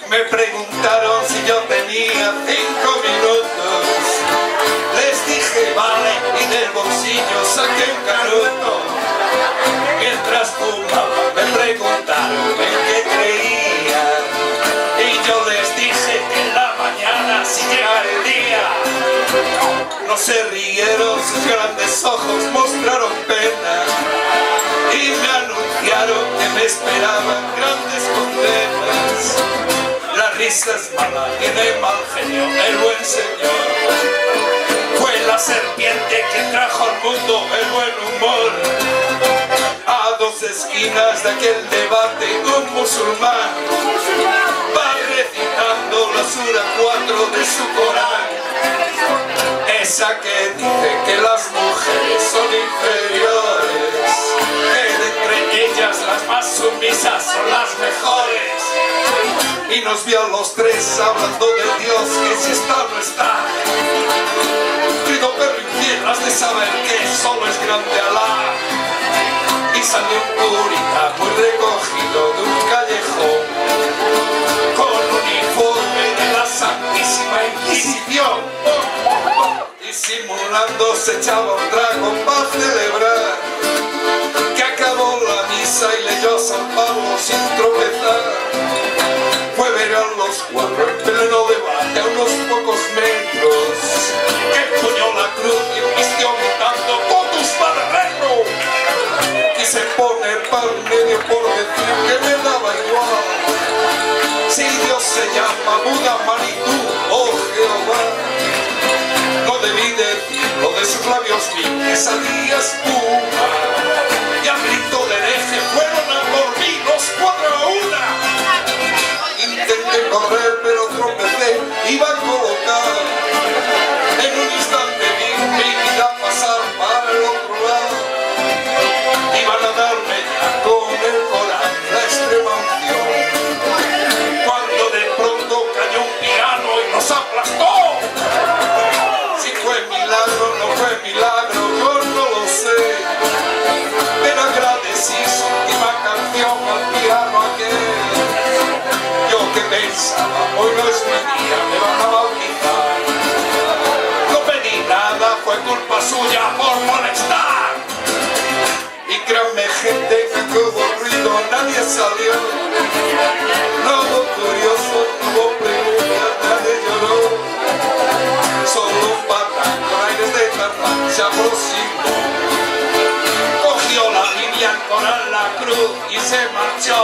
Me preguntaron si yo tenía 5 minutos. Les dije vale y del bolsillo saqué un canuto. Mientras fumaba me preguntaron en qué creía. Y yo les dije que en la mañana si llega el día. No se rieron, sus grandes ojos mostraron pena. Y me anunciaron que me esperaban grandes condenas. La risa es mala, tiene mal genio el buen señor. Fue la serpiente que trajo al mundo el buen humor. A 2 esquinas de aquel debate un musulmán va recitando la sura 4 de su Corán. Esa que dice que las mujeres son inferiores, que de entre ellas las más sumisas son las mejores. Y nos vio a los 3 hablando de Dios, que si está no está. Pido perro infiel, has de saber que solo es grande Alá. Y salió un curita muy recogido de un callejón, con uniforme de la Santísima Inquisición. Disimulando se echaba un trago para celebrar que acabó la misa y leyó San Pablo sin tropezar. Fue ver a los 4 en pleno debate a unos pocos metros, que empuñó la cruz y vistió gritando "Totus Padre". Quise poner pal medio por decir que me daba igual. Si Dios se llama Buda, Manitú o Jehová, no debí decirlo de sus labios vi que salía espuma. Y al grito de hereje fueron a por mí los 4 a 1. Intenté correr pero tropecé, iba a colocar. En un instante vi mi vida pasar para el otro lado. Iban a darme ya con el Corán la extrema unción, cuando de pronto cayó un piano y nos aplastó. Si fue milagro, no fue milagro, yo no lo sé. Pero agradecí su última canción al piano aquel. Yo que pensaba, hoy no es mi día, me van a bautizar. No pedí nada, fue culpa suya por molestar. Y créanme gente que hubo ruido, nadie salió. No hubo curioso, no hubo preguntas, nadie lloró. Solo un patán con aires de Tarzán se aproximó. Cogió la Biblia, el Corán, la cruz y se marchó.